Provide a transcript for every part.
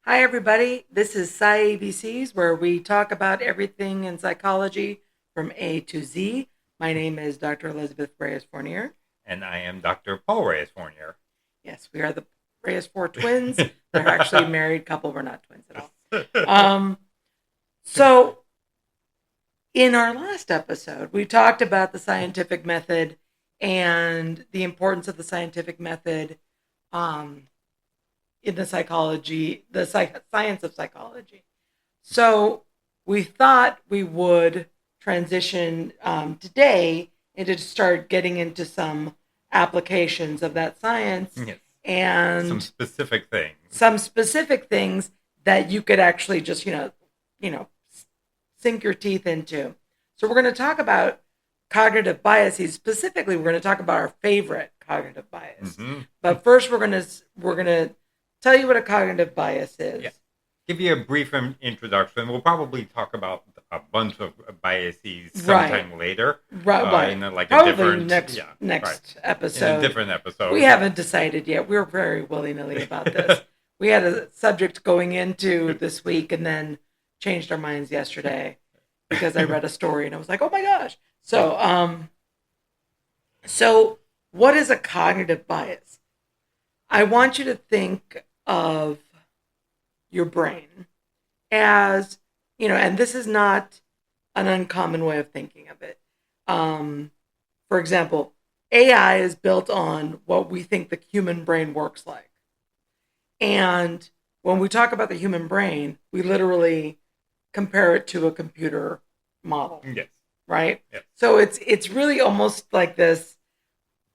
Hi, everybody. This is PsyABC's, where we talk about everything in psychology from A to Z. My name is Dr. Elizabeth Reyes-Fournier. And I am Dr. Paul Reyes-Fournier. Yes, we are the Reyes-Four twins. They're actually a married couple. We're not twins at all. So, in our last episode, we talked about the scientific method and the importance of the scientific method in the science of psychology. So we thought we would transition today into start getting into some applications of that science Yes. and Some specific things that you could actually just sink your teeth into. So we're going to talk about cognitive biases. Specifically, we're going to talk about our favorite cognitive bias. Mm-hmm. But first, we're going to tell you what a cognitive bias is. Yeah. Give you a brief introduction. We'll probably talk about a bunch of biases sometime later. Right. In probably next episode. In a different episode. We haven't decided yet. We're very willy-nilly about this. We had a subject going into this week and then changed our minds yesterday because I read a story and I was like, oh my gosh. So what is a cognitive bias? I want you to think of your brain as, and this is not an uncommon way of thinking of it. For example, AI is built on what we think the human brain works like. And when we talk about the human brain, we literally compare it to a computer model. Yes. Right? Yes. So it's really almost like this,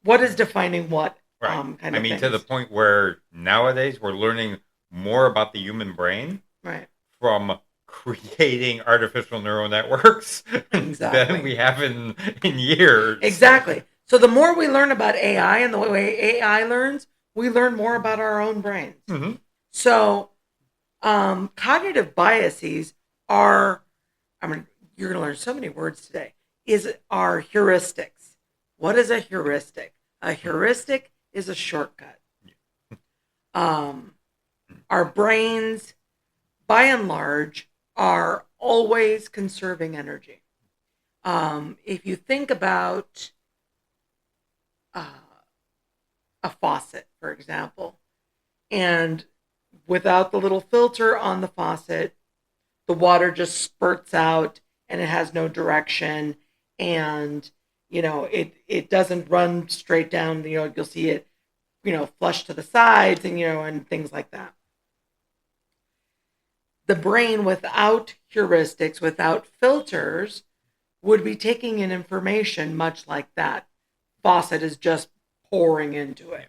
what is defining what? Right. Kind of things. To the point where nowadays we're learning more about the human brain, right, from creating artificial neural networks than we have in years. Exactly. So the more we learn about AI and the way AI learns, we learn more about our own brains. Mm-hmm. So cognitive biases are, you're going to learn so many words today, are heuristics. What is a heuristic? A heuristic is a shortcut. Our brains, by and large, are always conserving energy. If you think about a faucet, for example, and without the little filter on the faucet, the water just spurts out and it has no direction, and it doesn't run straight down. You'll see it, flush to the sides and things like that. The brain, without heuristics, without filters, would be taking in information much like that faucet is just pouring into it.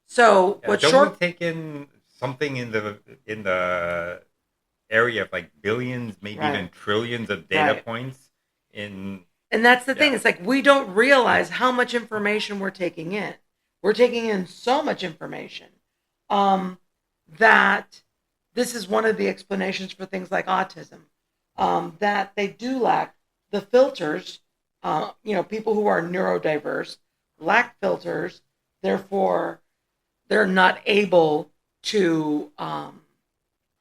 So we take in something in the area of like billions, maybe even trillions of data points in. And that's the thing. It's like we don't realize how much information we're taking in. We're taking in so much information that this is one of the explanations for things like autism, that they do lack the filters. People who are neurodiverse lack filters, therefore they're not able to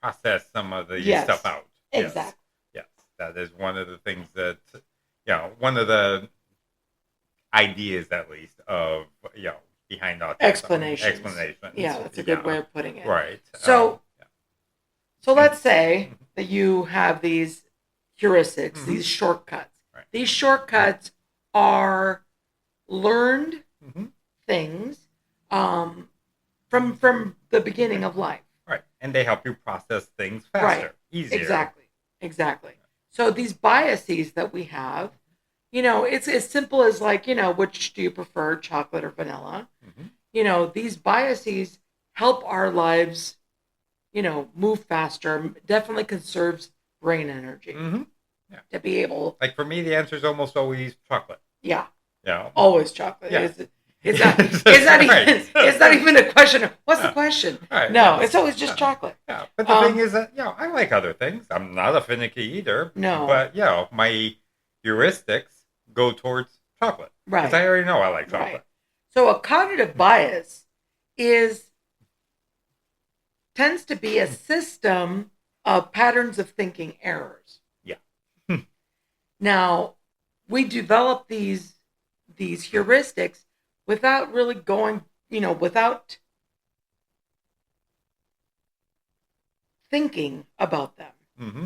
process some of the stuff out. Exactly. Yes, that is one of the things that, one of the ideas, at least, of, behind autism. Explanations. Yeah, that's a good way of putting it. Right. So let's say that you have these heuristics, these shortcuts. Right. These shortcuts are learned things from the beginning of life. Right. And they help you process things faster, easier. Exactly. So these biases that we have, it's as simple as like, which do you prefer, chocolate or vanilla? These biases help our lives, move faster, definitely conserves brain energy to be able. Like for me, the answer is almost always chocolate. Yeah. Yeah. Always chocolate. Yeah. It's not even a question of, what's the question? Right. No, it's always just chocolate. Yeah. But the thing is that, I like other things. I'm not a finicky eater. No. But, my heuristics go towards chocolate. Right. Because I already know I like chocolate. Right. So a cognitive bias is tends to be a system of patterns of thinking errors. Yeah. Now, we develop these heuristics without really going, without thinking about them,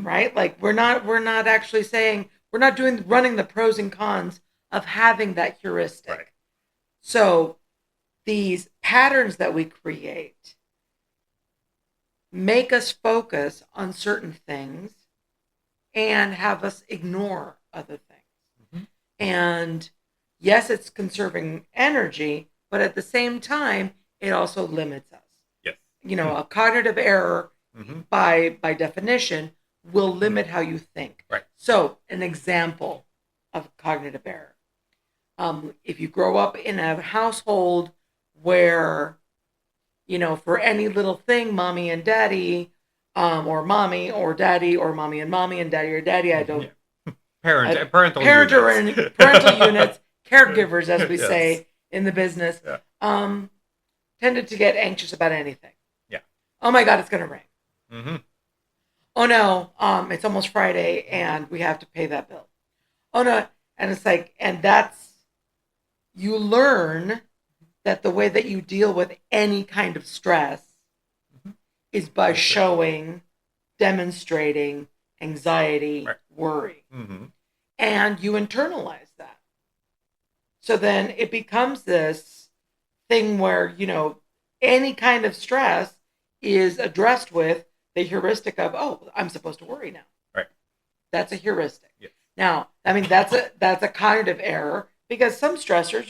right? Like we're not actually saying, we're not running the pros and cons of having that heuristic. Right. So these patterns that we create make us focus on certain things and have us ignore other things. And yes, it's conserving energy, but at the same time, it also limits us. Yes. A cognitive error, by definition, will limit how you think. Right. So, an example of cognitive error. If you grow up in a household where, for any little thing, mommy and daddy, or mommy or daddy, or mommy and mommy and daddy or daddy, I don't... Yeah. Parental units, caregivers, as we say in the business, tended to get anxious about anything. Yeah. Oh my God, it's going to rain. Oh no, it's almost Friday and we have to pay that bill. Oh no, and it's like, and you learn that the way that you deal with any kind of stress is by demonstrating anxiety, worry. And you internalize that. So then it becomes this thing where, any kind of stress is addressed with the heuristic of, oh, I'm supposed to worry now. Right. That's a heuristic. Yes. Now, I mean, that's a cognitive error, because some stressors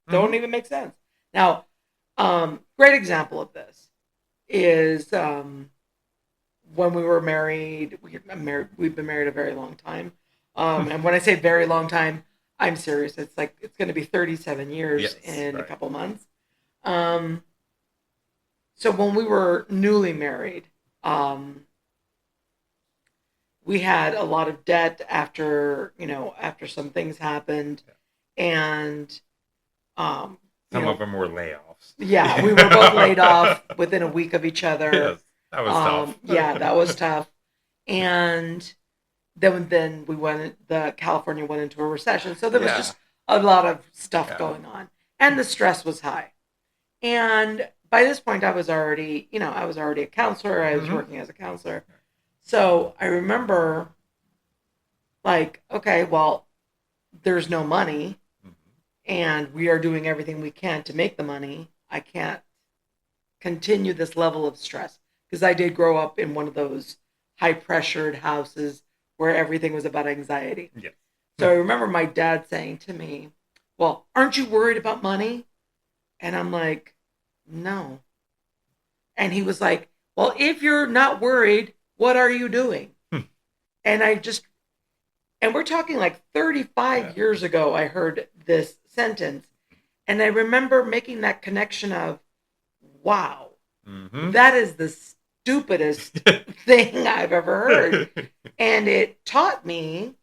don't even make sense. Now, great example of this is when we were married. We've been married a very long time. And when I say very long time, I'm serious. It's going to be 37 years in a couple months. So when we were newly married, we had a lot of debt after some things happened, and some of them were layoffs. Yeah, we were both laid off within a week of each other. Yes, that was tough. Yeah, that was tough. And then California went into a recession, so there was just a lot of stuff going on, and the stress was high. And by this point, I was already a counselor. I was working as a counselor. So I remember, okay, well, there's no money, and we are doing everything we can to make the money. I can't continue this level of stress, because I did grow up in one of those high-pressured houses where everything was about anxiety. Yeah. So I remember my dad saying to me, well, aren't you worried about money? And I'm like, no. And he was like, well, if you're not worried, what are you doing? And we're talking 35 years ago, I heard this sentence. And I remember making that connection of, wow, that is the stupidest thing I've ever heard. And it taught me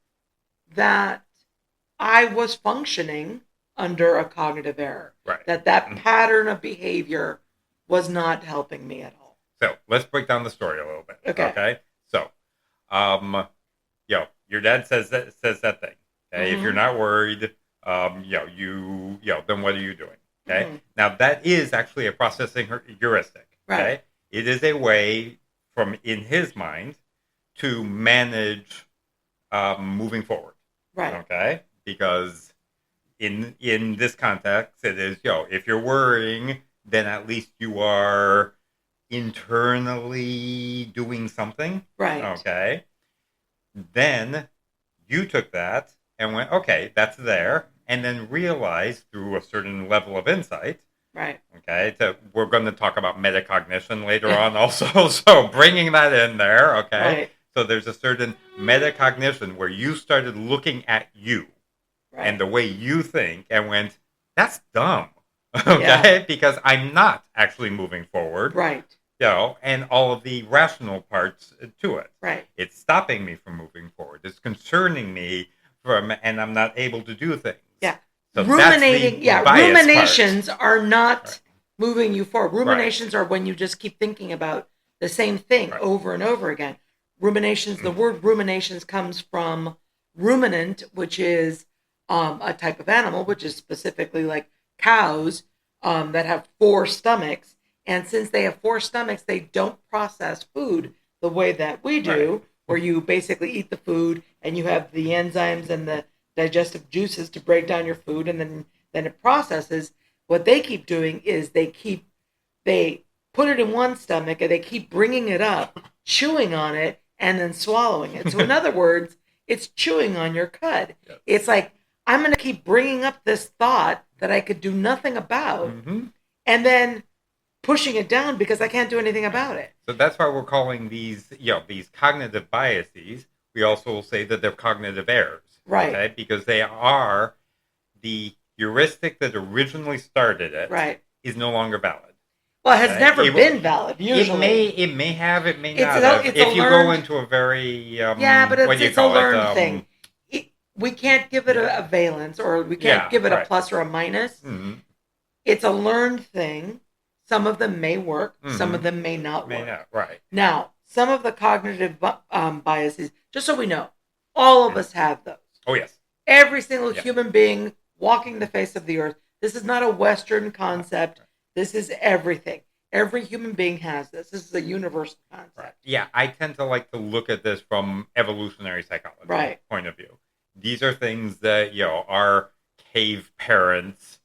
that I was functioning under a cognitive error. Right. That pattern of behavior was not helping me at all. So let's break down the story a little bit. Okay. So, your dad says that thing. Okay. If you're not worried, then what are you doing? Okay. Now that is actually a processing heuristic. Okay. Right. It is a way in his mind to manage moving forward. Right. Okay. Because in this context, it is, if you're worrying, then at least you are internally doing something. Right. Okay. Then you took that and went, okay, that's there. And then realized through a certain level of insight. Right. Okay. We're going to talk about metacognition later on also. So bringing that in there. Okay. Right. So there's a certain metacognition where you started looking at you and the way you think and went, that's dumb. Okay. Because I'm not actually moving forward. Right. And all of the rational parts to it. Right. It's stopping me from moving forward. It's concerning me and I'm not able to do things. Yeah. So ruminations are not moving you forward. Ruminations are when you just keep thinking about the same thing over and over again. Ruminations, the word ruminations comes from ruminant, which is a type of animal, which is specifically like cows that have 4 stomachs. And since they have 4 stomachs, they don't process food the way that we do, where you basically eat the food and you have the enzymes and the digestive juices to break down your food, and then it processes. What they keep doing is they put it in one stomach and they keep bringing it up, chewing on it, and then swallowing it. So in other words, it's chewing on your cud. Yes. It's like, I'm going to keep bringing up this thought that I could do nothing about, and then pushing it down because I can't do anything about it. So that's why we're calling these cognitive biases. We also will say that they're cognitive errors. Right. Okay? Because they are the heuristic that originally started it is no longer valid. Well, it has never been valid, usually. It may have, it may not have. If you go into a very, but it's a learned thing. We can't give it a valence, or we can't give it a plus or a minus. Mm-hmm. It's a learned thing. Some of them may work. Mm-hmm. Some of them may not work. Now, some of the cognitive biases, just so we know, all of us have those. Oh, yes. Every single human being walking the face of the earth. This is not a Western concept. This is everything. Every human being has this. This is a universal concept. Right. Yeah, I tend to like to look at this from evolutionary psychology point of view. These are things that, our cave parents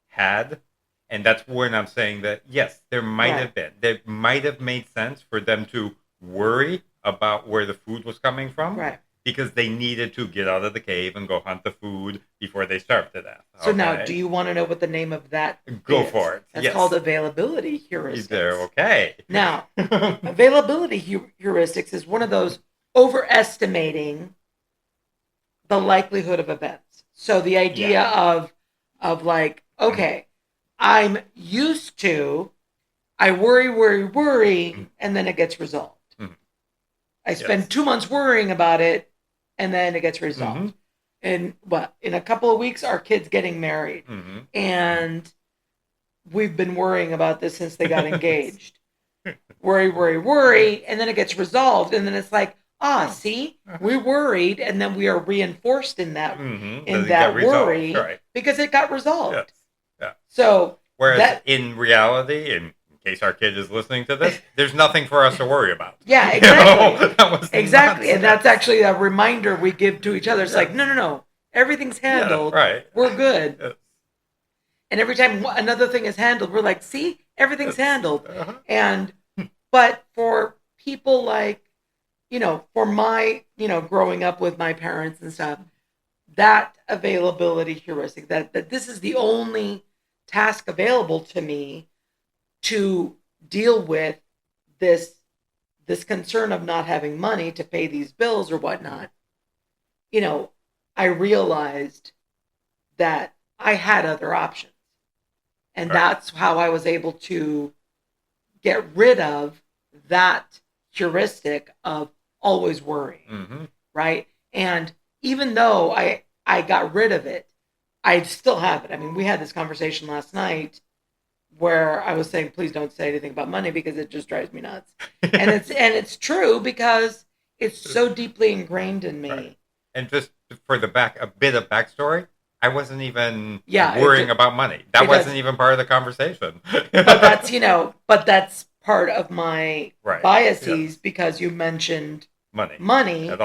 had. And that's when I'm saying that, yes, there might have been. It might have made sense for them to worry about where the food was coming from. Right. Because they needed to get out of the cave and go hunt the food before they starved to death. So now, do you want to know what the name of that Go for it. That's called availability heuristics. Okay. Now, availability heuristics is one of those overestimating the likelihood of events. So the idea of like, okay, I'm used to, I worry, and then it gets resolved. Mm-hmm. I spend 2 months worrying about it, and then it gets resolved. Mm-hmm. And in a couple of weeks, our kid's getting married. Mm-hmm. And we've been worrying about this since they got engaged. Worry, and then it gets resolved. And then it's like, see, we worried, and then we are reinforced in that worry because it got resolved. Yes. Yeah. So, whereas in reality, in case our kid is listening to this, there's nothing for us to worry about. Yeah, exactly. Exactly. And that's actually a reminder we give to each other. It's like, no, everything's handled. Yeah, right. We're good. Yes. And every time another thing is handled, we're like, see, everything's handled. Uh-huh. But for people like, for my, growing up with my parents and stuff, that availability heuristic, that this is the only task available to me to deal with this concern of not having money to pay these bills or whatnot. I realized that I had other options. And that's how I was able to get rid of that heuristic of always worrying, right? And even though I got rid of it, I still have it. I mean, we had this conversation last night where I was saying, please don't say anything about money because it just drives me nuts. And it's true because it's so deeply ingrained in me. Right. And just for a bit of backstory, I wasn't even worrying about money. That wasn't even part of the conversation. But that's part of my biases because you mentioned money at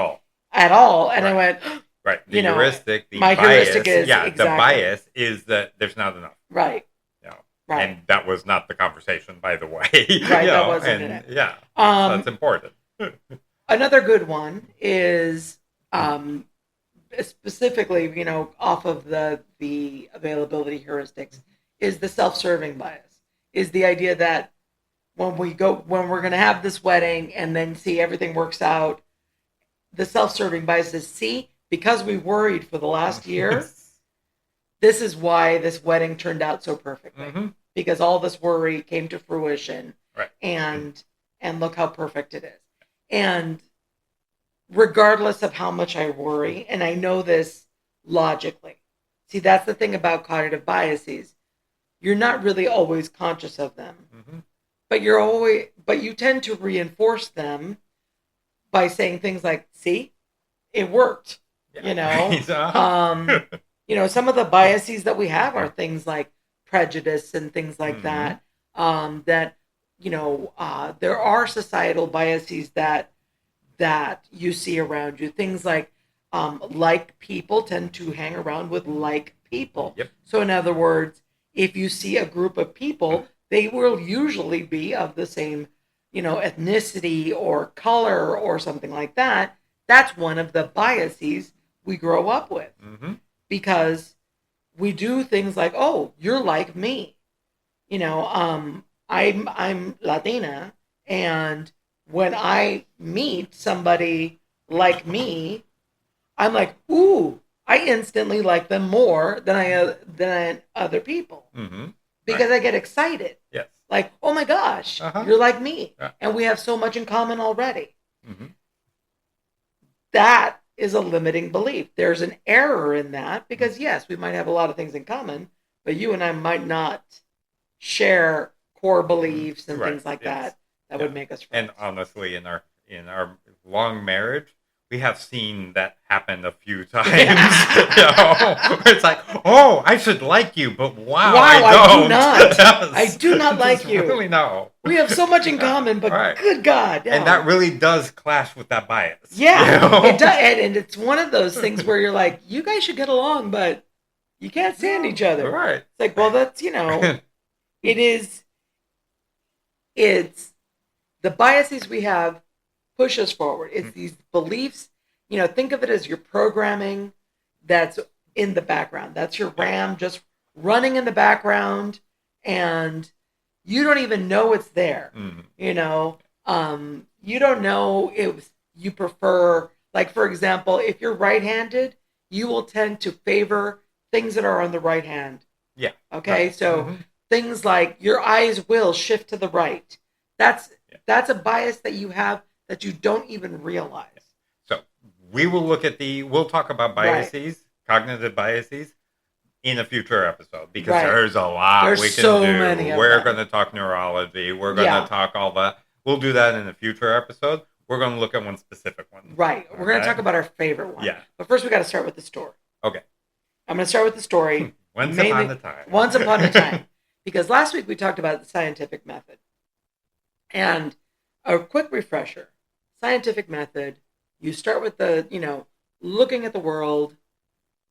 all. And I went, right. The heuristic, the heuristic is the bias is that there's not enough. Right. Right. And that was not the conversation, by the way. Right, that wasn't it. Yeah, so that's important. Another good one is specifically, off of the availability heuristics, is the self-serving bias. Is the idea that when we're going to have this wedding and then see everything works out, the self-serving bias is, see, because we worried for the last year, this is why this wedding turned out so perfectly. Because all this worry came to fruition, and look how perfect it is. And regardless of how much I worry, and I know this logically. See, that's the thing about cognitive biases. you're not really always conscious of them. Mm-hmm. But you tend to reinforce them by saying things like, see, it worked. Yeah. Some of the biases that we have are things like prejudice and things like that. That there are societal biases that you see around you. Things like people tend to hang around with like people. Yep. So in other words, if you see a group of people, they will usually be of the same, ethnicity or color or something like that. That's one of the biases we grow up with, because we do things like, oh, you're like me. I'm Latina, and when I meet somebody like me, I'm like, ooh, I instantly like them more than other people, because I get excited. Yes. Like, oh my gosh, you're like me, Yeah. and we have so much in common already. That is a limiting belief. There's an error in that, because yes, we might have a lot of things in common, but you and I might not share core beliefs and things like that would make us friends. And honestly, in our long marriage, we have seen that happen a few times. It's like, oh, I should like you, but wow, I don't. I do not like you. Really, no. We have so much in common, but good God. No. And that really does clash with that bias. Yeah, it does. And it's one of those things where you're like, you guys should get along, but you can't stand each other. Right. It's like, well, that's, it's the biases we have push us forward. It's these beliefs, think of it as your programming that's in the background. That's your RAM just running in the background, and you don't even know it's there. You don't know if you prefer, like, for example, if you're right-handed, you will tend to favor things that are on the right hand. Yeah. Okay. Right. So things like your eyes will shift to the right. That's a bias that you have that you don't even realize. So we'll talk about biases, cognitive biases, in a future episode, because there's a lot we can do. Many of We're going to talk neurology. We're going to talk all that. We'll do that in a future episode. We're going to look at one specific one. Right. We're going to talk about our favorite one. Yeah. But first we got to start with the story. Okay. I'm going to start with the story. Once upon a time. Because last week we talked about the scientific method. And a quick refresher. Scientific method, you start with the, looking at the world,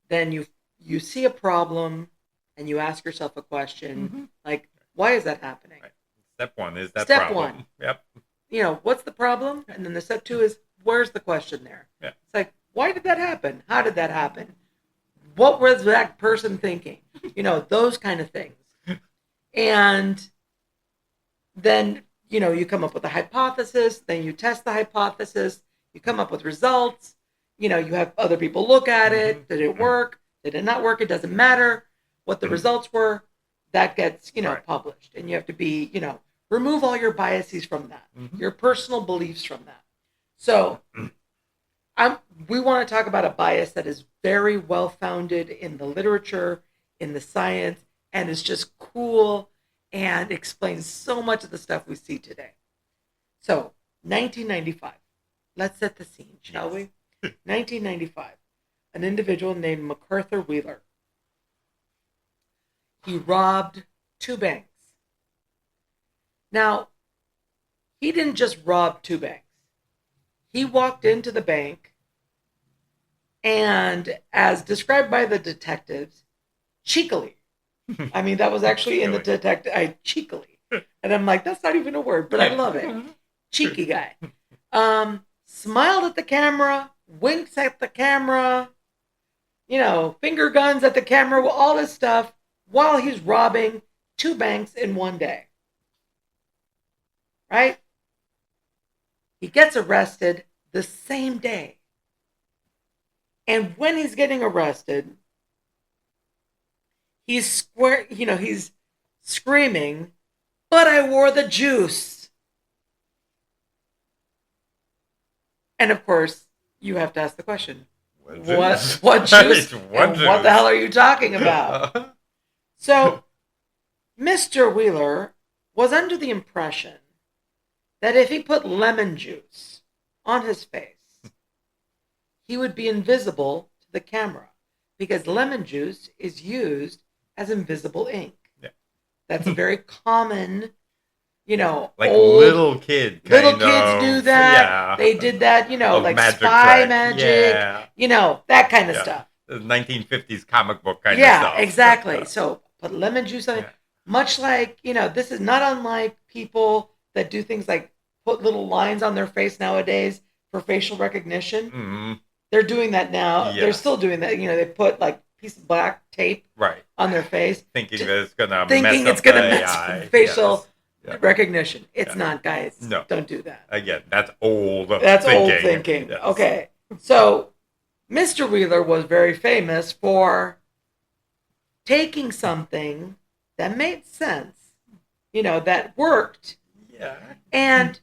then you see a problem, and you ask yourself a question, like, why is that happening? Right. Step one is that Step problem. Step one. Yep. What's the problem? And then the step two is, where's the question there? Yeah. It's like, why did that happen? How did that happen? What was that person thinking? Those kind of things. And then, you come up with a hypothesis, then you test the hypothesis, you come up with results, you have other people look at it. Did it work? Did it not work? It doesn't matter what the results were. That gets, published. And you have to be, remove all your biases from that, your personal beliefs from that. So we want to talk about a bias that is very well founded in the literature, in the science, and is just cool and explains so much of the stuff we see today. So, 1995. Let's set the scene, shall we? 1995. An individual named MacArthur Wheeler. He robbed 2 banks. Now, he didn't just rob 2 banks. He walked into the bank and, as described by the detectives, cheekily. I mean, that was actually in the detective, cheekily. And I'm like, that's not even a word, but I love it. Cheeky guy. Smiled at the camera, winks at the camera, finger guns at the camera, all this stuff, while he's robbing 2 banks in one day. Right? He gets arrested the same day. And when he's getting arrested, he's screaming, "But I wore the juice." And of course, you have to ask the question, what juice? What the hell are you talking about? So Mr. Wheeler was under the impression that if he put lemon juice on his face, he would be invisible to the camera because lemon juice is used as invisible ink. Yeah. That's a very common, like old, little kids do that. Yeah. They did that, like magic spy magic, that kind of stuff. The 1950s comic book kind of stuff. Yeah, exactly. So put lemon juice on it. Much like, this is not unlike people that do things like put little lines on their face nowadays for facial recognition. Mm-hmm. They're doing that now. Yes. They're still doing that. They put like a piece of black tape on their face. Thinking that it's going to mess facial recognition. It's not, guys. No. Don't do that. Again, that's old thinking. Yes. Okay. So Mr. Wheeler was very famous for taking something that made sense, that worked. Yeah. And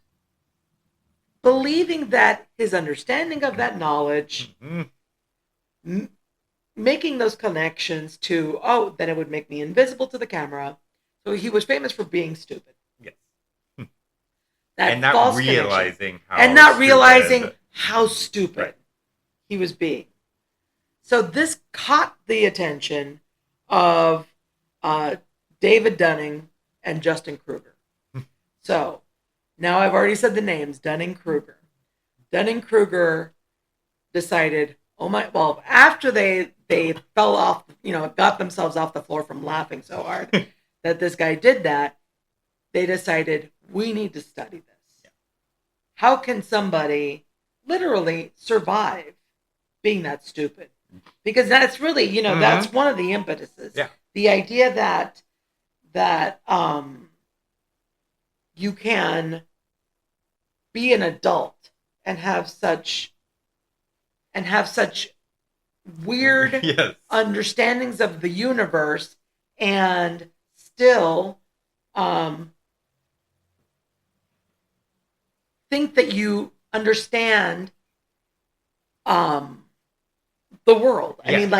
believing that his understanding of that knowledge, making those connections to, then it would make me invisible to the camera. So he was famous for being stupid. Yes. And not realizing how stupid he was being. So this caught the attention of David Dunning and Justin Kruger. So now I've already said the names, Dunning-Kruger. Dunning-Kruger decided, after they fell off, got themselves off the floor from laughing so hard that this guy did that, they decided, we need to study this. Yeah. How can somebody literally survive being that stupid? Because that's really, that's one of the impetuses. Yeah. The idea that you can be an adult and have such weird understandings of the universe and still think that you understand the world. I mean,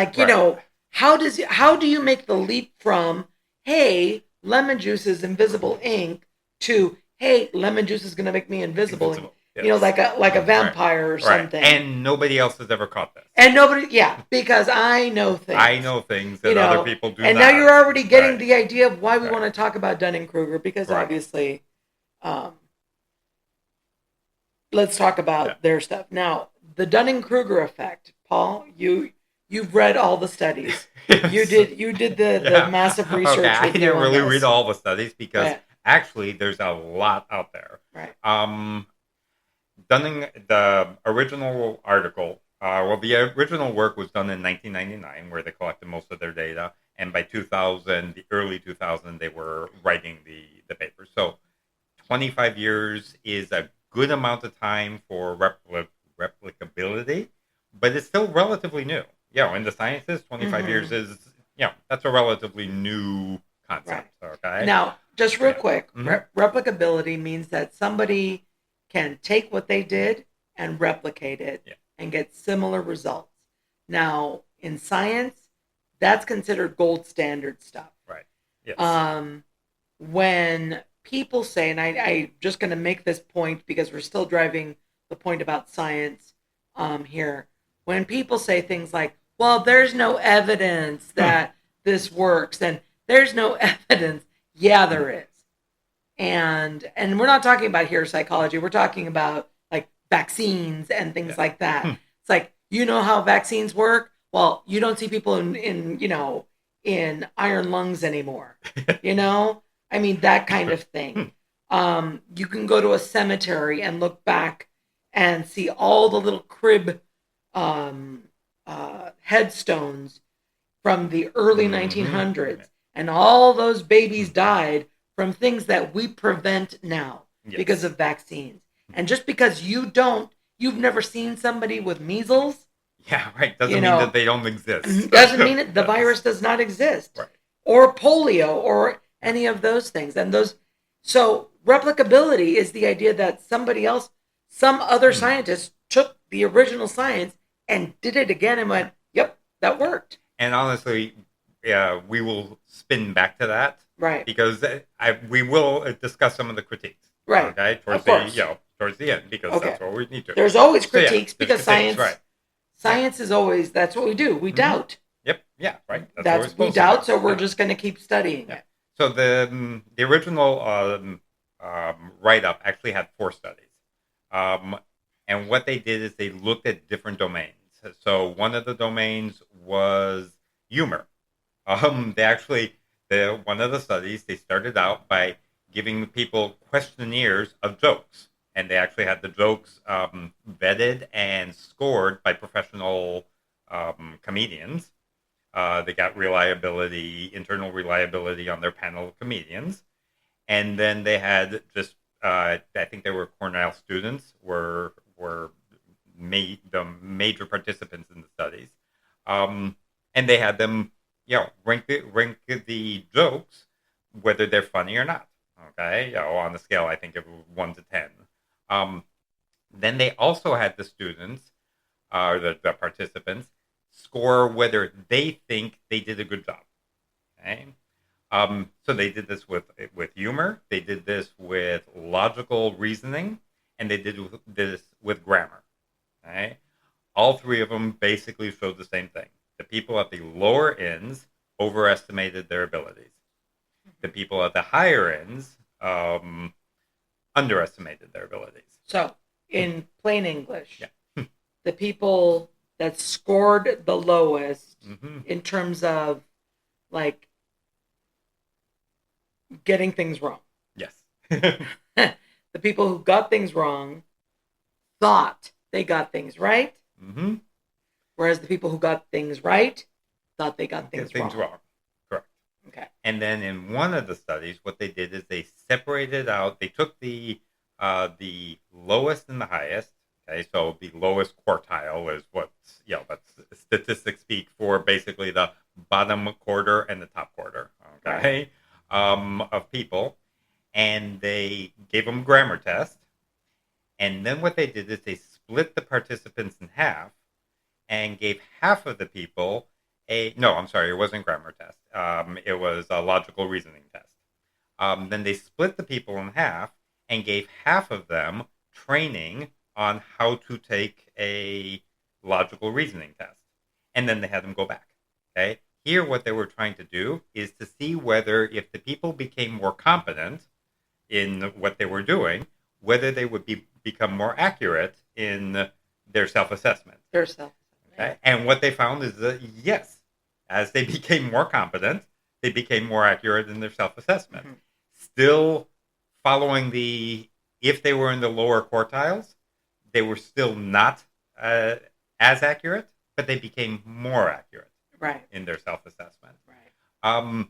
how do you make the leap from, hey, lemon juice is invisible ink to, hey, lemon juice is going to make me invisible. Yes. Like a vampire or something. And nobody else has ever caught this. And because I know things. I know things that other people do not. And now you're already getting the idea of why we want to talk about Dunning-Kruger, because obviously, let's talk about their stuff. Now, the Dunning-Kruger effect, Paul, you've read all the studies. Yes. You did the massive research. Okay, I didn't really read all the studies because actually there's a lot out there. Right. Dunning, the original article, the original work was done in 1999 where they collected most of their data. And by 2000, the early 2000, they were writing the paper. So 25 years is a good amount of time for replicability, but it's still relatively new. In the sciences, 25 years is, that's a relatively new concept. Right. Okay. Now, just real quick, replicability means that somebody can take what they did and replicate it and get similar results. Now, in science, that's considered gold standard stuff. Right. Yes. When people say, and I'm just going to make this point because we're still driving the point about science here. When people say things like, well, there's no evidence that this works, and there's no evidence. Yeah, there is. And we're not talking about here psychology. We're talking about like vaccines and things like that. It's like, how vaccines work? Well, you don't see people in iron lungs anymore. I mean, that kind of thing. You can go to a cemetery and look back and see all the little crib headstones from the early 1900s. And all those babies died from things that we prevent now because of vaccines. And just because you've never seen somebody with measles. Yeah, right. Doesn't mean that they don't exist. Doesn't mean the virus does not exist. Right. Or polio or any of those things. So replicability is the idea that somebody else, some other scientist took the original science and did it again and went, yep, that worked. And honestly, we will spin back to that Right. Because we will discuss some of the critiques. Right. Okay. Towards the end, because that's what we need to. There's always critiques because science is always, that's what we do. We doubt. Yep. Yeah. Right. We doubt, so we're just going to keep studying it. So the original write-up actually had 4 studies. And what they did is they looked at different domains. So one of the domains was humor. One of the studies, they started out by giving people questionnaires of jokes. And they actually had the jokes vetted and scored by professional comedians. They got internal reliability on their panel of comedians. And then they had just, I think they were Cornell students, were the major participants in the studies. And they had them, rank the jokes, whether they're funny or not. Okay, on a scale, I think, of 1 to 10. Then they also had the students, the participants, score whether they think they did a good job. Okay, so they did this with humor, they did this with logical reasoning, and they did this with grammar. Okay, all 3 of them basically showed the same thing. The people at the lower ends overestimated their abilities. The people at the higher ends underestimated their abilities. So, in plain English, the people that scored the lowest in terms of, like, getting things wrong. Yes. The people who got things wrong thought they got things right. Mm-hmm. Whereas the people who got things right thought they got things wrong. Correct. Okay. And then in one of the studies, what they did is they separated out. They took the lowest and the highest. Okay, so the lowest quartile is that's statistics speak for basically the bottom quarter and the top quarter. Okay, of people, and they gave them a grammar test. And then what they did is they split the participants in half and gave half of the people it wasn't grammar test. It was a logical reasoning test. Then they split the people in half and gave half of them training on how to take a logical reasoning test. And then they had them go back. Okay. Here, what they were trying to do is to see whether, if the people became more competent in what they were doing, whether they would become more accurate in their self-assessment. Okay? And what they found is that, yes, as they became more competent, they became more accurate in their self-assessment. Mm-hmm. Still following if they were in the lower quartiles, they were still not as accurate, but they became more accurate in their self-assessment. Right.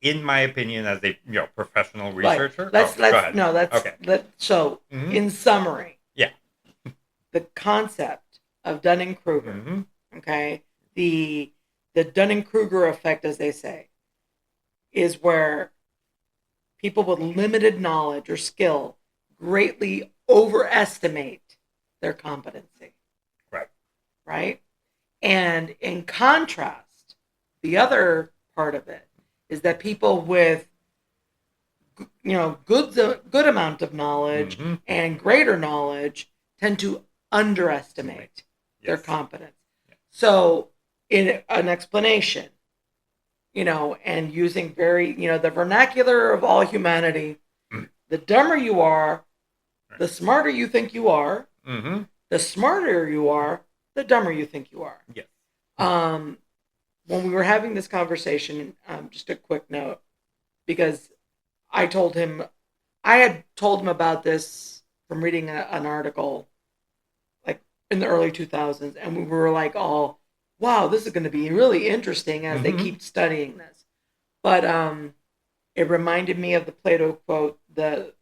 In my opinion, as a professional researcher, in summary, the concept of Dunning-Kruger, okay, the Dunning-Kruger effect, as they say, is where people with limited knowledge or skill greatly overestimate their competency. Right? And in contrast, the other part of it is that people with good amount of knowledge and greater knowledge tend to underestimate their competence. Yes. So, in an explanation, and using the vernacular of all humanity, the dumber you are, the smarter you think you are. Mm-hmm. The smarter you are, the dumber you think you are. Yes. When we were having this conversation, just a quick note, because I had told him about this from reading an article like in the early 2000s, and we were like, oh, wow, this is going to be really interesting as they keep studying this. But it reminded me of the Plato quote, that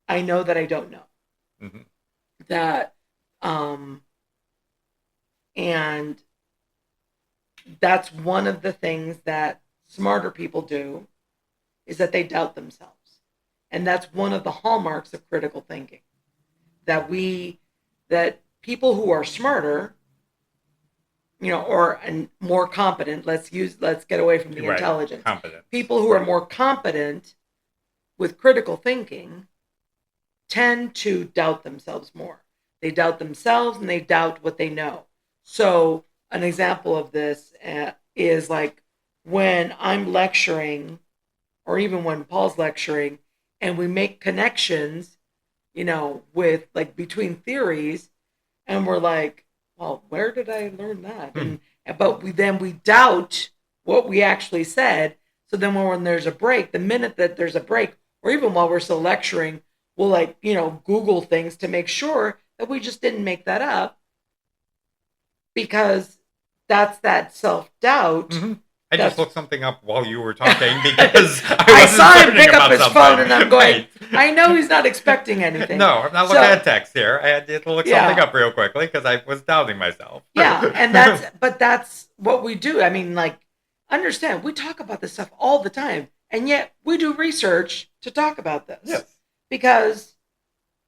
I know that I don't know. Mm-hmm. That, and that's one of the things that smarter people do, is that they doubt themselves. And that's one of the hallmarks of critical thinking. That people who are smarter or more competent. Let's get away from the intelligence. Competent. People who are more competent with critical thinking tend to doubt themselves more. They doubt themselves and they doubt what they know. So an example of this is like when I'm lecturing, or even when Paul's lecturing, and we make connections, with like between theories, and we're like, well, where did I learn that? But we doubt what we actually said. So then when there's a break, the minute that there's a break, or even while we're still lecturing, we'll Google things to make sure that we just didn't make that up, because that's that self-doubt. Mm-hmm. I just looked something up while you were talking because I saw him pick up his phone, and I'm going, I know he's not expecting anything. No, I'm not looking at text here. I had to look something up real quickly because I was doubting myself. Yeah, and that's what we do. I mean, like, understand, we talk about this stuff all the time, and yet we do research to talk about this. Yes. Because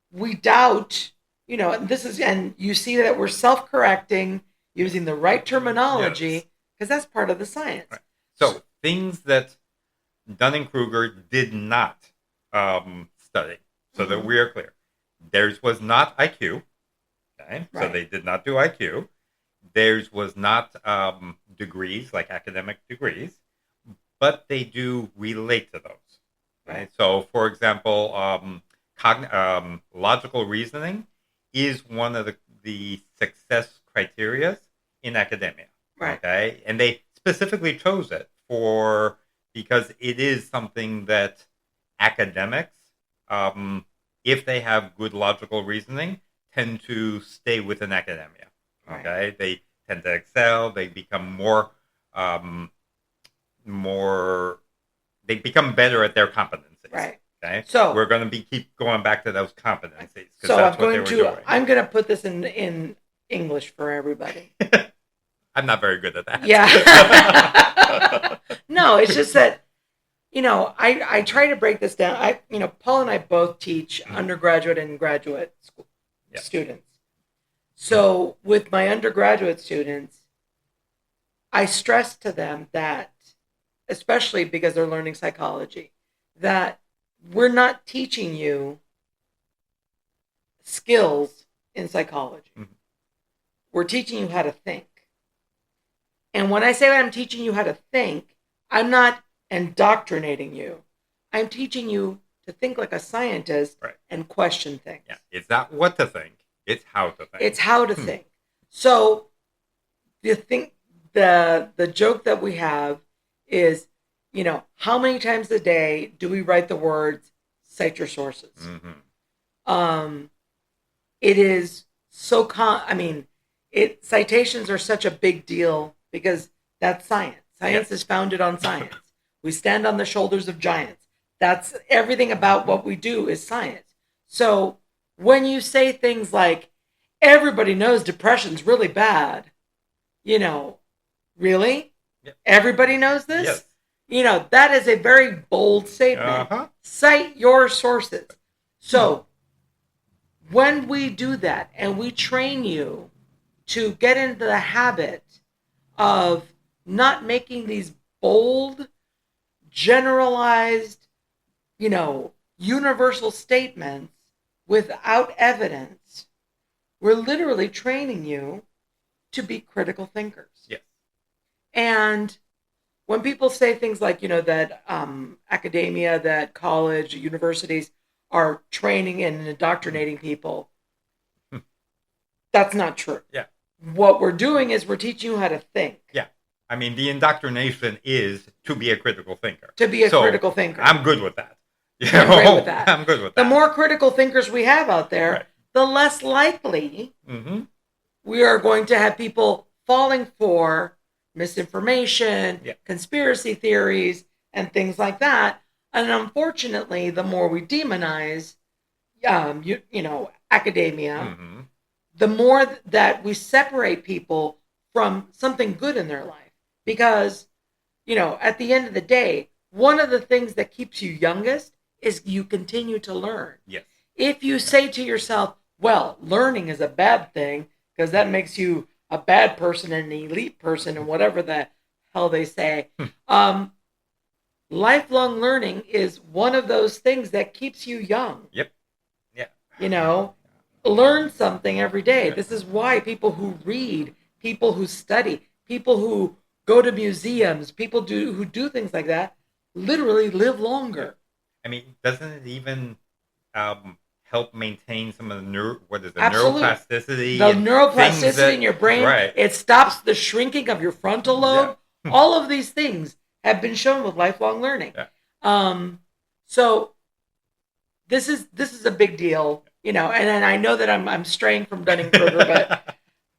we doubt, and you see that we're self-correcting, using the right terminology, because that's part of the science. Right. So things that Dunning-Kruger did not study, so that we are clear. Theirs was not IQ. Okay, right. So they did not do IQ. Theirs was not degrees, like academic degrees, but they do relate to those. Right. So, for example, logical reasoning is one of the success criteria in academia. Right. Okay. And they specifically chose it because it is something that academics, if they have good logical reasoning, tend to stay within academia. Right. Okay. They tend to excel. They become they become better at their competencies. Right. Okay. So we're going to keep going back to those competencies. So I'm going to put this in English for everybody. I'm not very good at that. Yeah. No, it's just that, I try to break this down. Paul and I both teach undergraduate and graduate school students. So with my undergraduate students, I stress to them that, especially because they're learning psychology, that we're not teaching you skills in psychology. Mm-hmm. We're teaching you how to think. And when I say I'm teaching you how to think, I'm not indoctrinating you. I'm teaching you to think like a scientist and question things. Yeah. It's not what to think. It's how to think. It's how to think. So the joke that we have is, how many times a day do we write the words, cite your sources? Mm-hmm. It is so citations are such a big deal because that's science. Science is founded on science. We stand on the shoulders of giants. That's everything about what we do is science. So when you say things like, everybody knows depression's really bad, really? Yep. Everybody knows this? Yes. That is a very bold statement. Uh-huh. Cite your sources. So when we do that and we train you to get into the habit of not making these bold, generalized, universal statements without evidence, we're literally training you to be critical thinkers. Yes. And when people say things like, that academia, that college, universities are training and indoctrinating people, that's not true. Yeah. What we're doing is we're teaching you how to think. Yeah. I mean, the indoctrination is to be a critical thinker. To be a critical thinker. I'm good with that. I'm great with that. I'm good with that. The more critical thinkers we have out there, the less likely we are going to have people falling for misinformation, conspiracy theories, and things like that. And unfortunately, the more we demonize, academia, the more that we separate people from something good in their life. Because, at the end of the day, one of the things that keeps you youngest is you continue to learn. Yes. If you say to yourself, well, learning is a bad thing because that makes you a bad person and an elite person and whatever the hell they say. Lifelong learning is one of those things that keeps you young. Yep. Yeah. You know, learn something every day. This is why people who read, people who study, people who go to museums, people who do things like that, literally live longer. I mean, doesn't it even help maintain some of the Absolutely. neuroplasticity? The neuroplasticity in your brain. Right. It stops the shrinking of your frontal lobe. Yeah. All of these things have been shown with lifelong learning. Yeah. So this is a big deal, you know. And I know that I'm straying from Dunning-Kruger,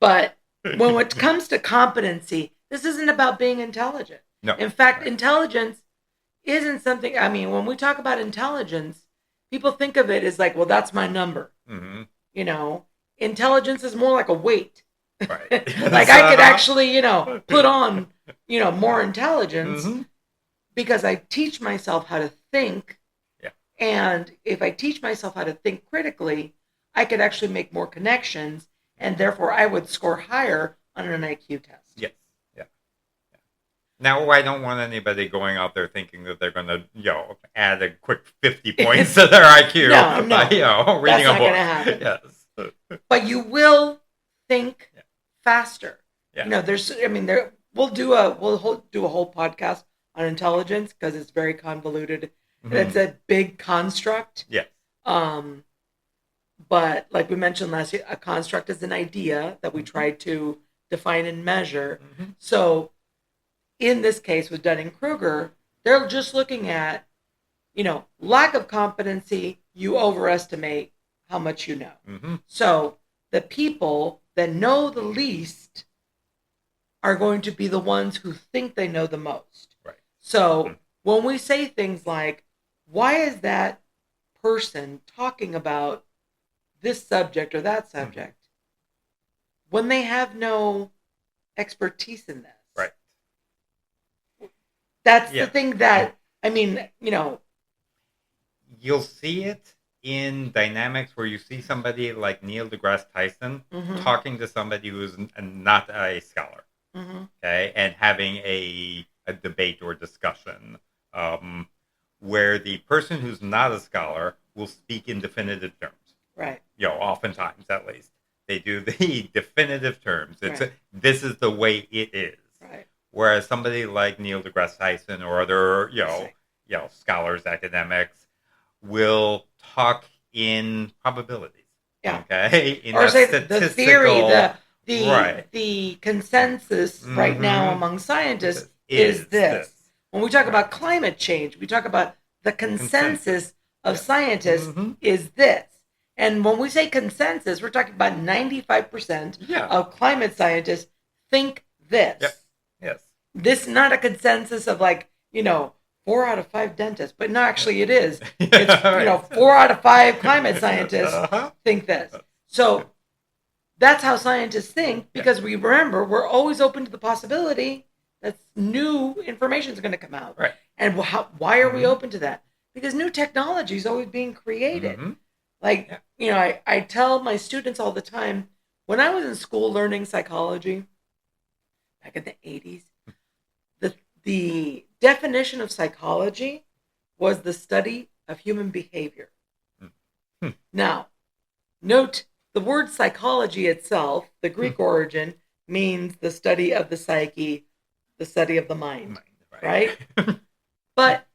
but when it comes to competency, this isn't about being intelligent. No. In fact, intelligence isn't something. I mean, when we talk about intelligence, people think of it as like, well, that's my number. Mm-hmm. You know, intelligence is more like a weight. Right. Like I could actually, you know, put on, you know, more intelligence because I teach myself how to think. Yeah. And if I teach myself how to think critically, I could actually make more connections, and therefore I would score higher on an IQ test. Yes. Yeah. Yeah. Now, I don't want anybody going out there thinking that they're going to, you know, add a quick 50 points to their IQ. No. You know, reading a book. That's not going to happen. Yes. But you will think faster. Yeah. You know, we'll do a whole podcast on intelligence because it's very convoluted. Mm-hmm. It's a big construct. Yeah. But like we mentioned last year, a construct is an idea that we try to define and measure. Mm-hmm. So in this case with Dunning-Kruger, they're just looking at, you know, lack of competency. You overestimate how much you know. Mm-hmm. So the people that know the least are going to be the ones who think they know the most. Right. So when we say things like, why is that person talking about this subject or that subject when they have no expertise in this? Right. That's the thing that, I mean, you know. You'll see it in dynamics where you see somebody like Neil deGrasse Tyson talking to somebody who's not a scholar, okay, and having a debate or discussion where the person who's not a scholar will speak in definitive terms. Right. You know, oftentimes at least. They do the definitive terms. It's this is the way it is. Right. Whereas somebody like Neil deGrasse Tyson or other, you know, scholars, academics, will talk in probabilities. Yeah. Okay. Or say the theory, the consensus right now among scientists is this. When we talk about climate change, we talk about the consensus of scientists is this. And when we say consensus, we're talking about 95% of climate scientists think this. Yep. Yes. This is not a consensus of like, you know, 4 out of 5 dentists, but no, actually it is. It's, you know, 4 out of 5 climate scientists think this. So that's how scientists think, because we remember we're always open to the possibility that new information is going to come out. Right. And why are we open to that? Because new technology is always being created. Like, you know, I tell my students all the time, when I was in school learning psychology back in the 80s, the definition of psychology was the study of human behavior. Now, note the word psychology itself, the Greek origin, means the study of the psyche, the study of the mind, right? But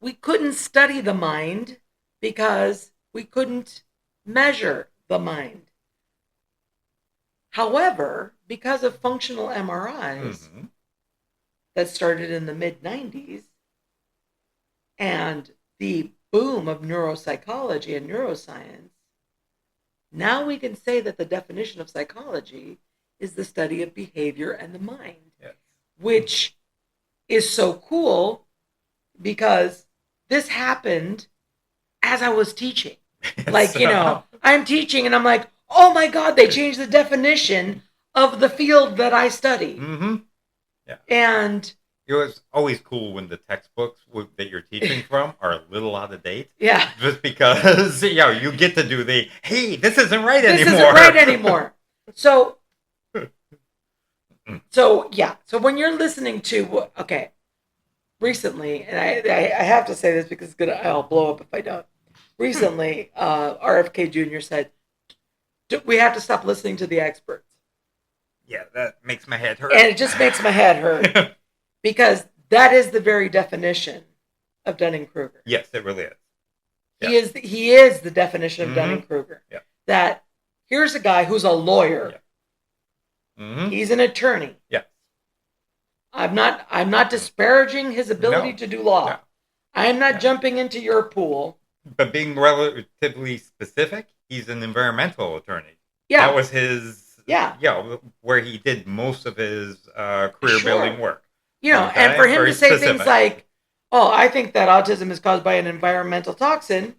we couldn't study the mind because we couldn't measure the mind. However, because of functional MRIs that started in the mid-90s and the boom of neuropsychology and neuroscience, now we can say that the definition of psychology is the study of behavior and the mind, which is so cool because this happened as I was teaching. Like, you know, I'm teaching and I'm like, oh my God, they changed the definition of the field that I study. Yeah. And it was always cool when the textbooks that you're teaching from are a little out of date. Yeah. Just because, you know, you get to do hey, this isn't right anymore. This isn't right anymore. So So, yeah. So when you're listening to, okay, recently, and I have to say this because I'll blow up if I don't. Recently, RFK Jr. said, we have to stop listening to the experts. Yeah, that makes my head hurt. And it just makes my head hurt. Because that is the very definition of Dunning-Kruger. Yes, it really is. Yeah. He is the definition of Dunning-Kruger. Yeah. That here's a guy who's a lawyer. Yeah. He's an attorney. Yeah. I'm not disparaging his ability to do law. No. I am not jumping into your pool. But being relatively specific, he's an environmental attorney. Yeah. That was his where he did most of his career building work. And for him to say things like, oh, I think that autism is caused by an environmental toxin,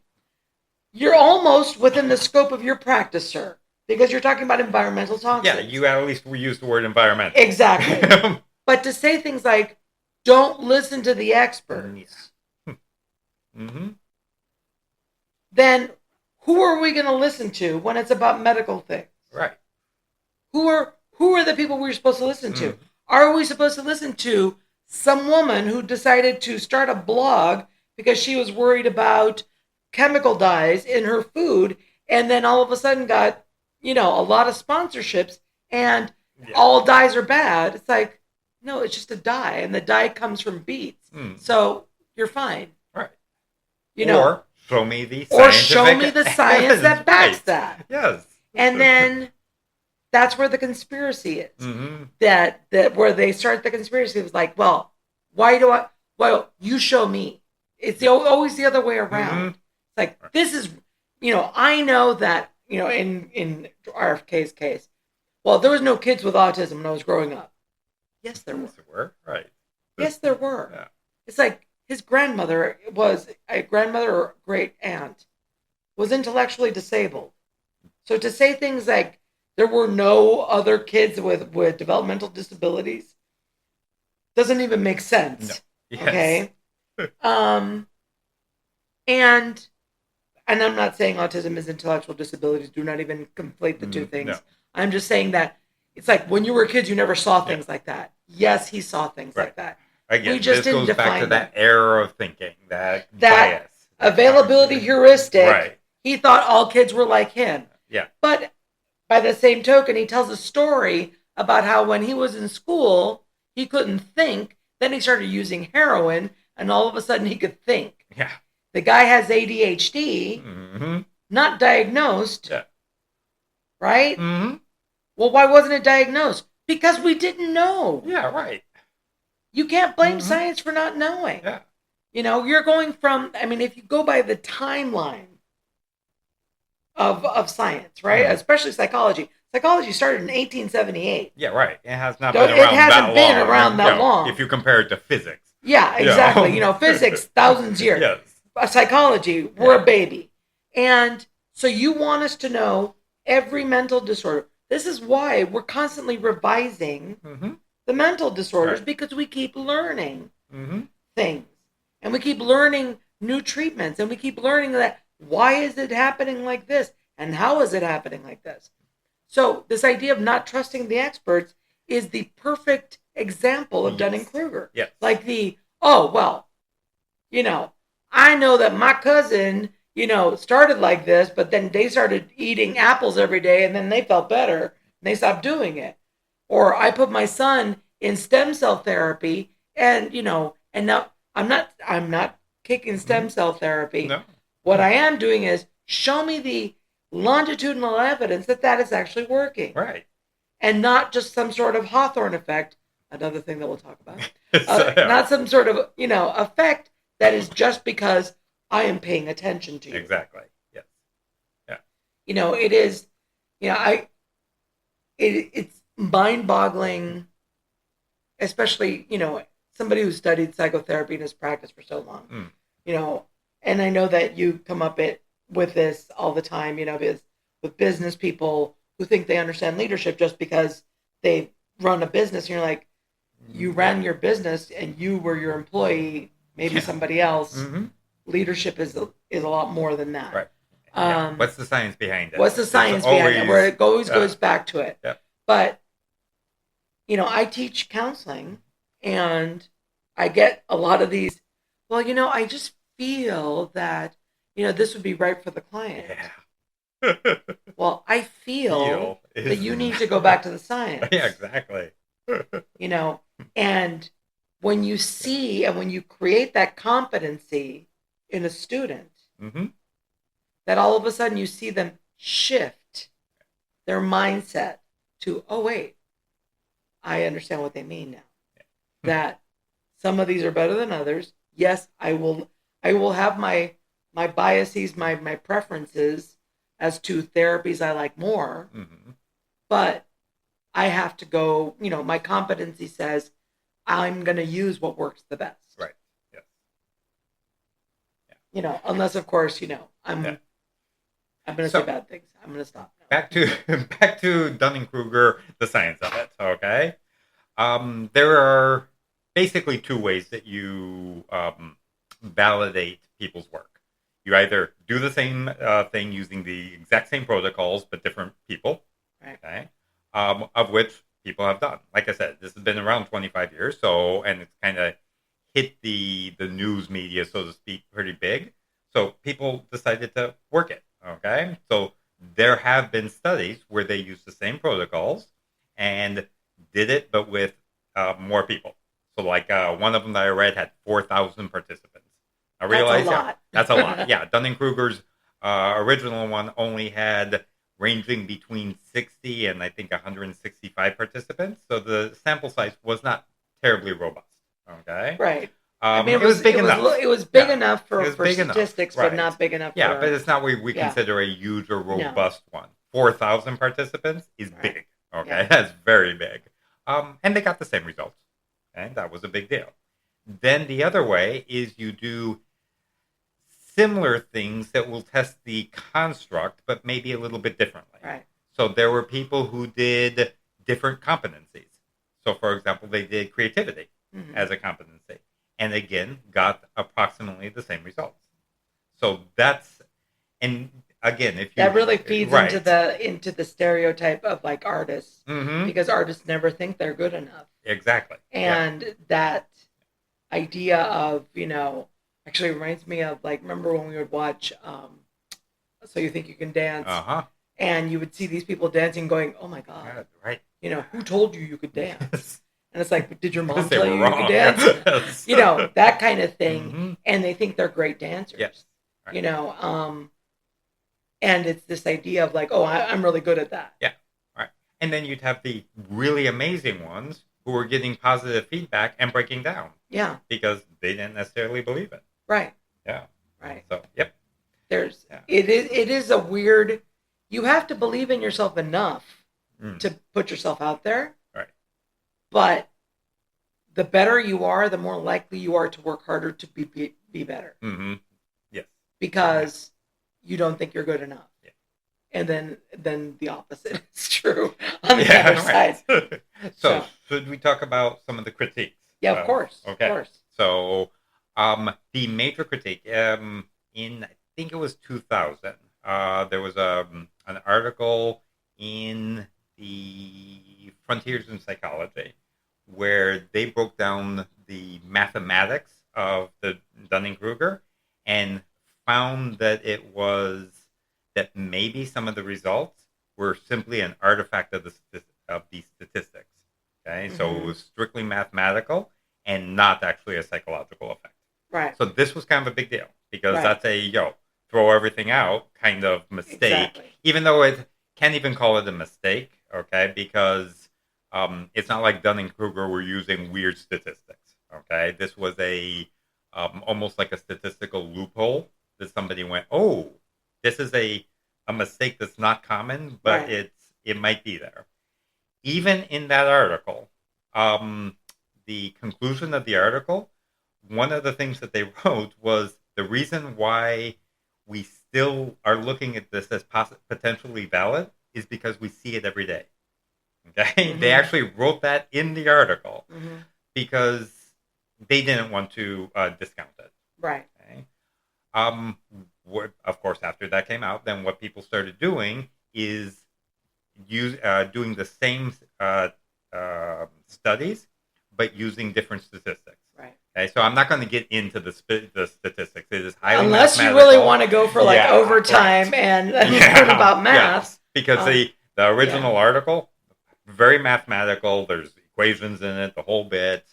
you're almost within the scope of your practice, sir, because you're talking about environmental toxins. Yeah, you at least use the word environmental. Exactly. But to say things like, don't listen to the experts, then who are we going to listen to when it's about medical things? Right. Who are the people we're supposed to listen to? Are we supposed to listen to some woman who decided to start a blog because she was worried about chemical dyes in her food and then all of a sudden got, a lot of sponsorships and all dyes are bad? It's like, no, it's just a dye and the dye comes from beets. So you're fine. Right. Or show me the science that backs that. Yes. And then that's where the conspiracy is. That where they start the conspiracy was like, well, you show me. It's always the other way around. It's like, this is, I know that, in RFK's case, well, there was no kids with autism when I was growing up. Yes, there were. Right. Yes, there were. Yeah. It's like his grandmother was a grandmother or great aunt was intellectually disabled. So to say things like there were no other kids with developmental disabilities doesn't even make sense. No. Yes. Okay. And I'm not saying autism is intellectual disabilities. Do not even conflate the two things. No. I'm just saying that it's like when you were kids, you never saw things like that. Yes, he saw things like that. Again, we just this goes back to that error of thinking, that bias. Availability heuristic. Right. He thought all kids were like him. Yeah. But by the same token, he tells a story about how when he was in school, he couldn't think. Then he started using heroin, and all of a sudden he could think. Yeah. The guy has ADHD, not diagnosed. Yeah. Right? Well, why wasn't it diagnosed? Because we didn't know. Yeah, right. You can't blame science for not knowing. Yeah. You're going from, if you go by the timeline of science, right? Especially psychology. Psychology started in 1878. Yeah, right. It has not been around that long. It hasn't been around that long. If you compare it to physics. Yeah, exactly. Physics, thousands of years. Yes. Psychology, we're a baby. And so you want us to know every mental disorder. This is why we're constantly revising the mental disorders, because we keep learning things. And we keep learning new treatments. And we keep learning that why is it happening like this? And how is it happening like this? So this idea of not trusting the experts is the perfect example of Dunning-Kruger. Yes. Like I know that my cousin, started like this, but then they started eating apples every day and then they felt better and they stopped doing it. Or I put my son in stem cell therapy and now I'm not kicking stem cell therapy. No. What I am doing is show me the longitudinal evidence that is actually working. Right. And not just some sort of Hawthorne effect, another thing that we'll talk about. Not some sort of, effect that is just because I am paying attention to you. Exactly. Yes. Yeah. It is, it's mind-boggling, especially, somebody who studied psychotherapy in his practice for so long, and I know that you come up with this all the time, because with business people who think they understand leadership just because they run a business. And you're like, you ran your business and you were your employee, maybe somebody else. Leadership is a lot more than that. Right. What's the science behind it? What's the science behind it? Where it always goes back to it. Yeah. But I teach counseling, and I get a lot of these, well, I just feel that, this would be right for the client. Yeah. Well, I feel that you need to go back to the science. Yeah, exactly. And when you see and when you create that competency in a student, that all of a sudden you see them shift their mindset to, oh, wait, I understand what they mean now. That some of these are better than others. Yes, I will have my biases, my preferences as to therapies I like more. But I have to go, my competency says I'm going to use what works the best. Right. Yes. Yeah. Unless of course, I'm going to say bad things. I'm going to stop now. Back to Dunning-Kruger, the science of it. Okay. There are basically two ways that you validate people's work. You either do the same thing using the exact same protocols, but different people. Right. Okay. Of which people have done. Like I said, this has been around 25 years, and it's kind of hit the news media, so to speak, pretty big. So people decided to work it. Okay. So there have been studies where they used the same protocols and did it, but with more people. So like one of them that I read had 4,000 participants. I realized that's a lot. Yeah, Dunning-Kruger's original one only had ranging between 60 and I think 165 participants. So the sample size was not terribly robust. Okay. Right. It was big enough. It was big enough for statistics, enough. Right. But not big enough. Yeah, but it's not what we consider a huge or robust one. 4,000 participants is big. Okay, yeah. That's very big. And they got the same results, and that was a big deal. Then the other way is you do similar things that will test the construct, but maybe a little bit differently. Right. So there were people who did different competencies. So, for example, they did creativity as a competency, and again got approximately the same results. So that's, and again, if you that really feeds into the stereotype of like artists, because artists never think they're good enough. Exactly. And that idea of, actually reminds me of like, remember when we would watch So You Think You Can Dance? And you would see these people dancing going, oh my God. Right. Who told you could dance? Yes. And it's like, did your mom tell you could dance? Yes. That kind of thing. And they think they're great dancers. Yes. Right. And it's this idea of like, oh, I'm really good at that. Yeah. Right. And then you'd have the really amazing ones who were getting positive feedback and breaking down. Yeah. Because they didn't necessarily believe it. Right. Yeah. Right. So, yep. It is a weird, you have to believe in yourself enough to put yourself out there. Right. But the better you are, the more likely you are to work harder to be better. Yes. Because you don't think you're good enough. Yeah. And then the opposite is true on the other side. So should we talk about some of the critiques? Yeah, of course. Okay. Of course. So the major critique in, I think it was 2000, there was an article in the Frontiers in Psychology where they broke down the mathematics of the Dunning-Kruger and found that that maybe some of the results were simply an artifact of the statistics. Okay, so it was strictly mathematical and not actually a psychological effect. Right. So this was kind of a big deal because that's a throw everything out kind of mistake. Exactly. Even though it can't even call it a mistake, okay, because it's not like Dunning-Kruger were using weird statistics. Okay, this was almost like a statistical loophole that somebody went, oh, this is a mistake that's not common, but it might be there. Even in that article, the conclusion of the article, one of the things that they wrote was the reason why we still are looking at this as potentially valid is because we see it every day. Okay, they actually wrote that in the article because they didn't want to discount it. Right. Okay? Of course, after that came out, then what people started doing is doing the same studies, but using different statistics. Right. Okay, so I'm not going to get into the statistics. It is highly unless you mathematical. really want to go for like overtime and learn about math. Yes, because the original article, very mathematical. There's equations in it, the whole bit.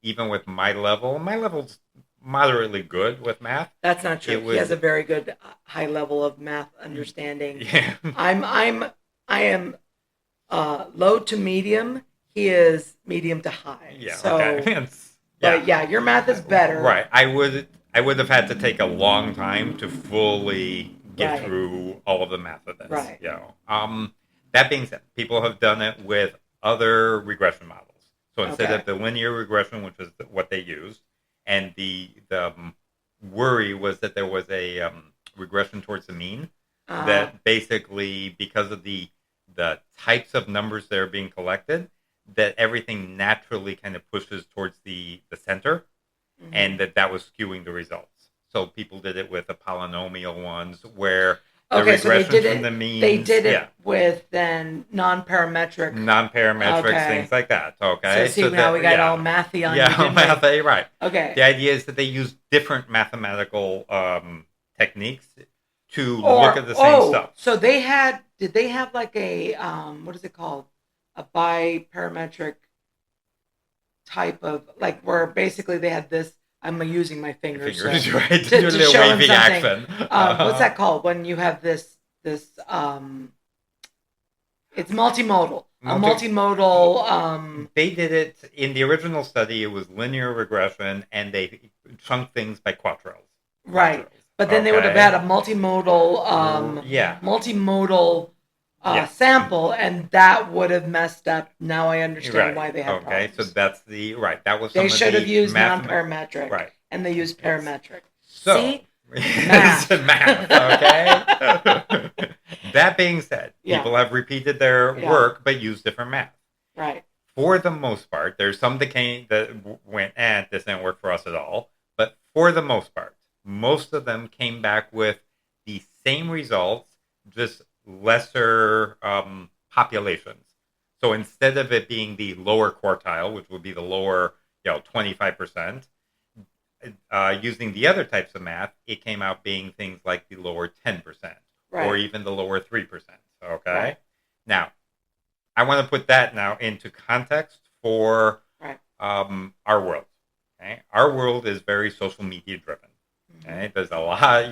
Even with my level's moderately good with math. That's not true. He has a very good high level of math understanding. Yeah. I am low to medium. He is medium to high. Yeah. So, okay. But your math is better. Right. I would have had to take a long time to fully get through all of the math of this. Right. That being said, people have done it with other regression models. So instead of the linear regression, which is what they used, and the worry was that there was a regression towards the mean, that basically because of the types of numbers that are being collected, that everything naturally kind of pushes towards the center, and that was skewing the results. So people did it with the polynomial ones where the regression from the means. They did it with then non-parametric things like that. Okay. So now we got all mathy on you. Mathy, right. Okay. The idea is that they use different mathematical techniques to look at the same stuff. So did they have like a what is it called? A biparametric type of, like, where basically they had this. I'm using my fingers right, to do a show little wavy them something. action. What's that called when you have this it's multimodal. A multimodal. They did it in the original study. It was linear regression, and they chunked things by quaternions. Right, but then they would have had a multimodal. Multimodal. Sample, and that would have messed up. Now I understand why they have problems. So that's that was they should have used non-parametric, and they used parametric. So, see, math. Okay. That being said, people have repeated their work but used different math. Right. For the most part, there's some that went, this didn't work for us at all. But for the most part, most of them came back with the same results, just lesser populations. So instead of it being the lower quartile, which would be the lower 25%, using the other types of math, it came out being things like the lower 10%, or even the lower 3%. Okay. Right. Now, I want to put that now into context for our world. Okay, our world is very social media driven. Okay, there's a lot.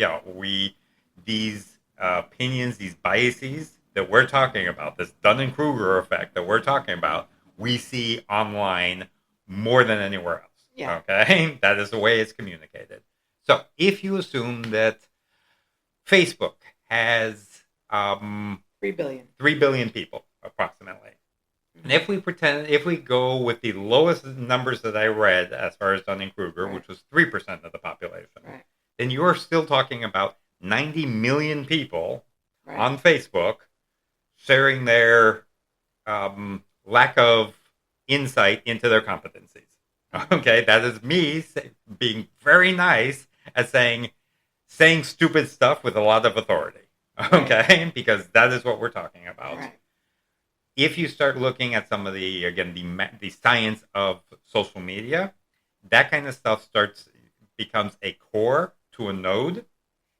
These opinions, these biases that we're talking about, this Dunning-Kruger effect that we're talking about, we see online more than anywhere else. Yeah. Okay, that is the way it's communicated. So if you assume that Facebook has 3 billion people approximately, and if we go with the lowest numbers that I read as far as Dunning-Kruger, which was 3% of the population, then you are still talking about 90 million people on Facebook sharing their lack of insight into their competencies. Okay, that is me being very nice at saying stupid stuff with a lot of authority. Okay, because that is what we're talking about. Right. If you start looking at some of the science of social media, that kind of stuff becomes a core to a node,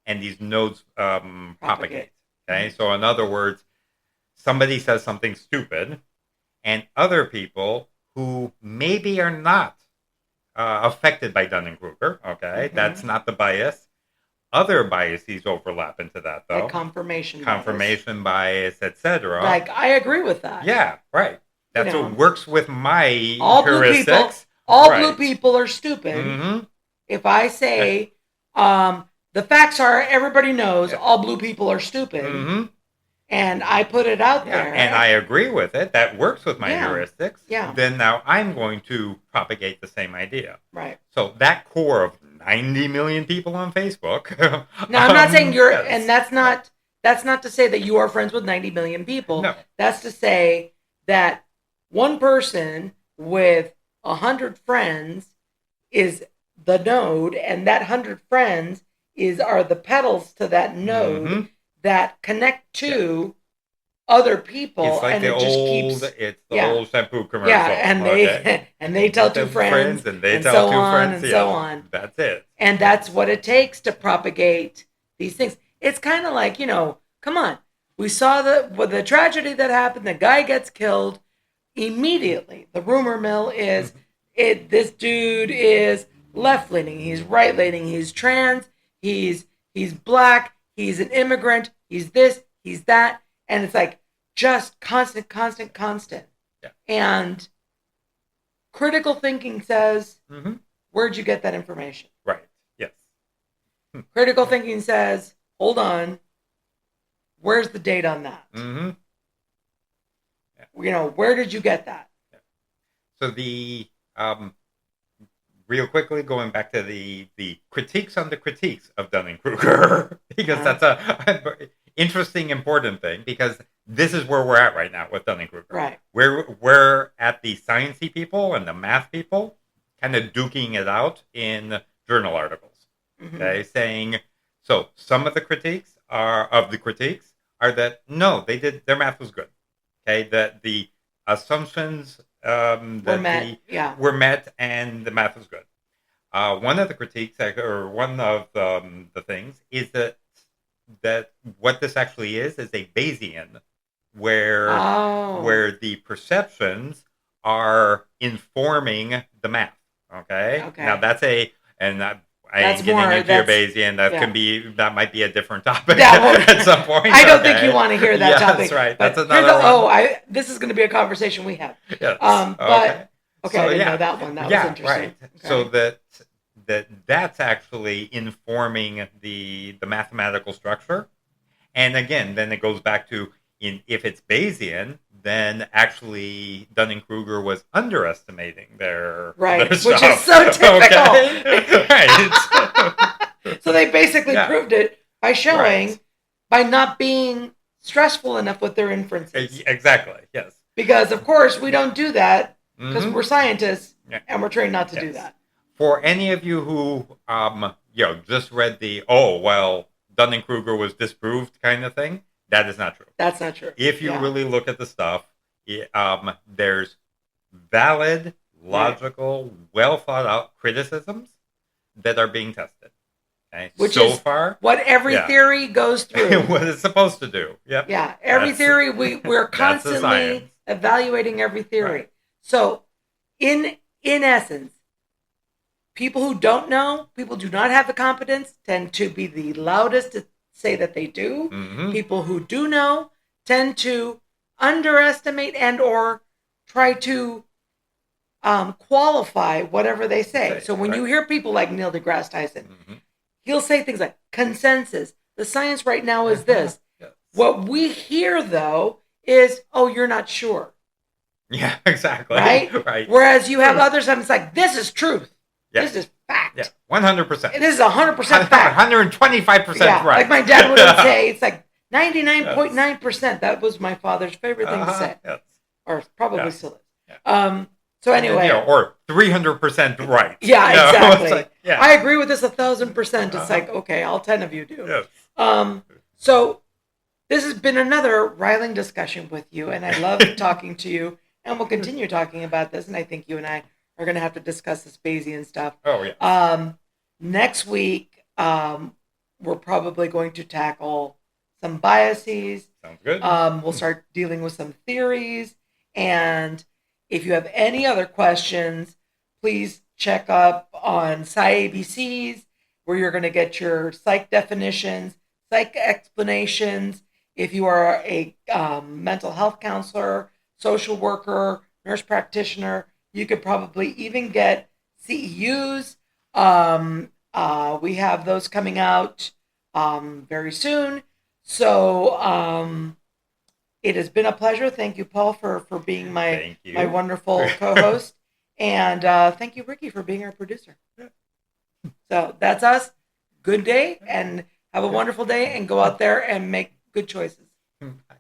and these nodes propagate. Okay, so in other words, somebody says something stupid, and other people who maybe are not affected by Dunning-Kruger, that's not the bias. Other biases overlap into that, though. Like confirmation bias, etc. Like, I agree with that. Yeah, right. That's what works with my heuristics. Blue people are stupid. Mm-hmm. If I say, the facts are, everybody knows all blue people are stupid, and I put it out there. And I agree with it. That works with my heuristics. Yeah. Then now I'm going to propagate the same idea. Right. So that core of 90 million people on Facebook. Now, I'm not saying you're, and that's not to say that you are friends with 90 million people. No. That's to say that one person with 100 friends is the node, and that 100 friends are the petals to that node that connect to other people, it's like and the it just old, keeps. It's the old shampoo commercial. Yeah, and they tell two friends, and they and tell so two on friends, and so on. That's it. And that's what it takes to propagate these things. It's kind of like, come on. We saw the tragedy that happened. The guy gets killed immediately. The rumor mill is this dude is left leaning. He's right leaning. He's trans. He's black. He's an immigrant. He's this. He's that. And it's like just constant. Yeah. And critical thinking says, where'd you get that information? Right. Yes. Critical thinking says, hold on. Where's the date on that? Mm-hmm. Yeah. Where did you get that? Yeah. So the real quickly going back to the critiques on the critiques of Dunning-Kruger, because that's a interesting, important thing, because this is where we're at right now with Dunning-Kruger. Right. We're at the sciencey people and the math people kind of duking it out in journal articles. Okay, saying so some of the critiques are that no, their math was good. Okay, that the assumptions were met and the math was good. One of the critiques, or one of the things, is that what this actually is a Bayesian, where the perceptions are informing the math. Okay. Now that's I ain't getting into your Bayesian. That might be a different topic at some point. I don't think you want to hear that topic. That's right. That's another one. This is going to be a conversation we have. Yes. But I didn't know that one. That was interesting. Right. Okay. So that's actually informing the mathematical structure. And again, then it goes back to if it's Bayesian, then actually Dunning-Kruger was underestimating their stuff. Which is so typical. Okay. Right. So they basically proved it by showing by not being stressful enough with their inferences. Exactly. Yes. Because of course we don't do that because we're scientists and we're trained not to do that. For any of you who just read the Dunning-Kruger was disproved kind of thing, that is not true. That's not true. If you really look at the stuff, there's valid, logical, well thought out criticisms that are being tested. Okay? Which is what every theory goes through. What it's supposed to do. Yep. Yeah. Every theory, we're constantly evaluating every theory. Right. So in essence, people who don't know, people do not have the competence, tend to be the loudest to say that they do. People who do know tend to underestimate and or try to qualify whatever they say. So when you hear people like Neil deGrasse Tyson, he'll say things like consensus. The science right now is this. Yes. What we hear, though, is, oh, you're not sure. Yeah, exactly. Right? Whereas you have others, and it's like, this is truth. Yeah. This is fact. Yeah, 100%. This is 100% fact. 125% right. Like my dad would say, it's like 99.9%. That was my father's favorite thing to say. Yes. Or probably still is. Yeah. So anyway. Or 300% right. Yeah, exactly. Like, I agree with this 1,000%. It's like, okay, all 10 of you do. Yes. So this has been another riling discussion with you, and I love talking to you, and we'll continue talking about this, and I think you and I are going to have to discuss this Bayesian stuff. Oh, yeah. Next week, we're probably going to tackle some biases. Sounds good. We'll start dealing with some theories. And if you have any other questions, please check up on PsyABC's, where you're going to get your psych definitions, psych explanations. If you are a mental health counselor, social worker, nurse practitioner, you could probably even get CEUs. We have those coming out very soon. So it has been a pleasure. Thank you, Paul, for being my wonderful co-host. And thank you, Ricky, for being our producer. So that's us. Good day, and have a wonderful day, and go out there and make good choices. Bye.